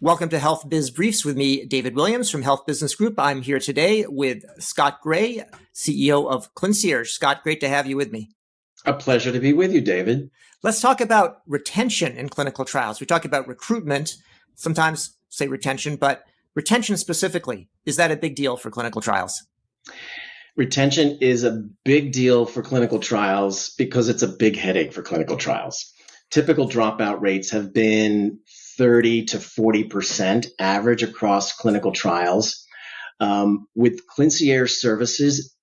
Welcome to Health Biz Briefs with me, David Williams from Health Business Group. I'm here today with Scott Gray, CEO of Clincierge. Scott, great to have you with me. A pleasure to be with you, David. Let's talk about retention in clinical trials. We talk about recruitment, sometimes say retention, but retention specifically, is that a big deal for clinical trials? Retention is a big deal for clinical trials because it's a big headache for clinical trials. Typical dropout rates have been 30 to 40% average across clinical trials. With Clincierge services,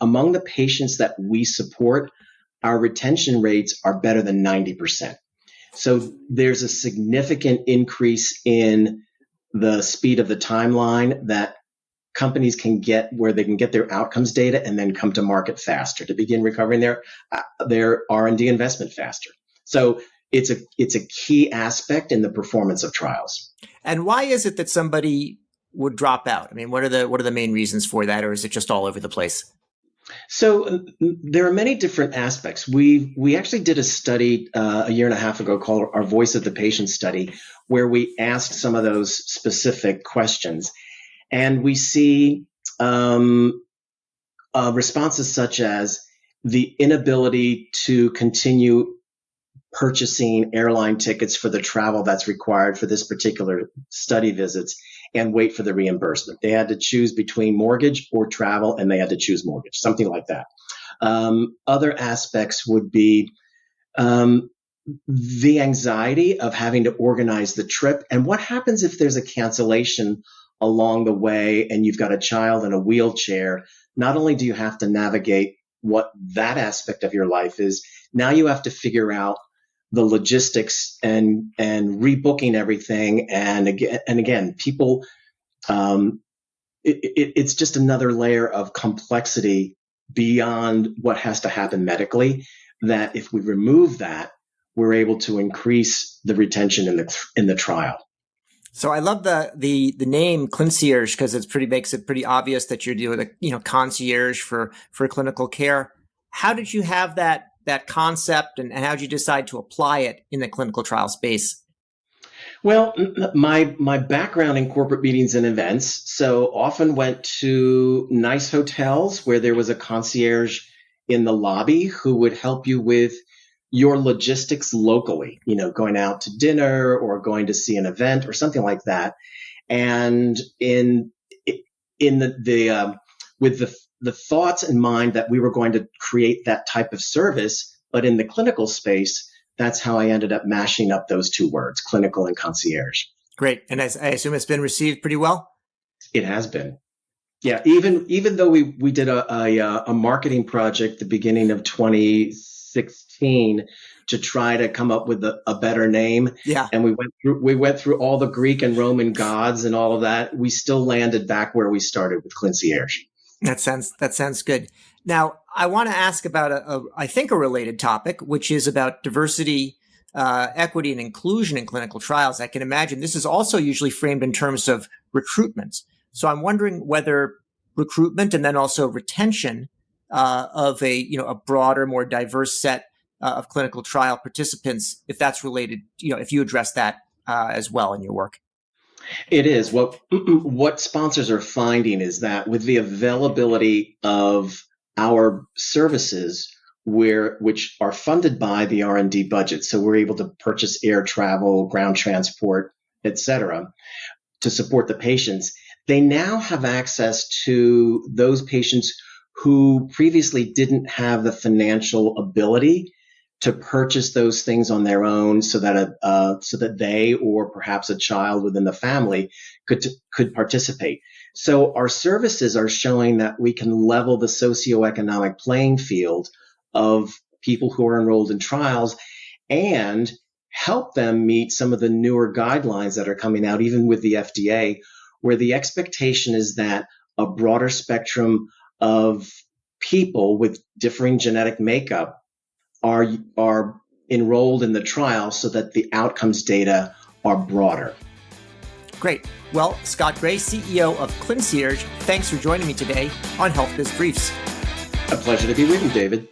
among the patients that we support, our retention rates are better than 90%. So there's a significant increase in the speed of the timeline that companies can get, where they can get their outcomes data and then come to market faster to begin recovering their R&D investment faster. So it's a key aspect in the performance of trials. And why is it that somebody would drop out? I mean, what are the main reasons for that, or is it just all over the place? So there are many different aspects. We actually did a study a year and a half ago called our Voice of the Patient study, where we asked some of those specific questions. And we see responses such as the inability to continue purchasing airline tickets for the travel that's required for this particular study visits and wait for the reimbursement. They had to choose between mortgage or travel, and they had to choose mortgage, something like that. Other aspects would be the anxiety of having to organize the trip. And what happens if there's a cancellation along the way and you've got a child in a wheelchair? Not only do you have to navigate what that aspect of your life is, now you have to figure out the logistics and rebooking everything. And again, people, it's just another layer of complexity beyond what has to happen medically, that if we remove that, we're able to increase the retention in the trial. So I love the name Clincierge because makes it pretty obvious that you're doing a concierge for clinical care. How did you have that concept, and how did you decide to apply it in the clinical trial space? Well, my background in corporate meetings and events, so often went to nice hotels where there was a concierge in the lobby who would help you with your logistics locally, going out to dinner or going to see an event or something like that. And with the thoughts in mind that we were going to create that type of service, but in the clinical space, that's how I ended up mashing up those two words, clinical and concierge. Great. And I assume it's been received pretty well? It has been. Yeah. Even though we did a marketing project at the beginning of 2016 to try to come up with a better name. Yeah. And we went through all the Greek and Roman gods and all of that. We still landed back where we started with Clincierge. That sounds good. Now, I want to ask about I think a related topic, which is about diversity, equity, and inclusion in clinical trials. I can imagine this is also usually framed in terms of recruitment. So I'm wondering whether recruitment and then also retention of a broader, more diverse set of clinical trial participants, if that's related, if you address that as well in your work. It is. What sponsors are finding is that with the availability of our services, which are funded by the R&D budget, so we're able to purchase air travel, ground transport, et cetera, to support the patients, they now have access to those patients who previously didn't have the financial ability to purchase those things on their own, so that they or perhaps a child within the family could participate. So our services are showing that we can level the socioeconomic playing field of people who are enrolled in trials and help them meet some of the newer guidelines that are coming out, even with the FDA, where the expectation is that a broader spectrum of people with differing genetic makeup are enrolled in the trial so that the outcomes data are broader. Great. Well, Scott Gray, CEO of Clincierge, thanks for joining me today on Health Biz Briefs. A pleasure to be with you, David.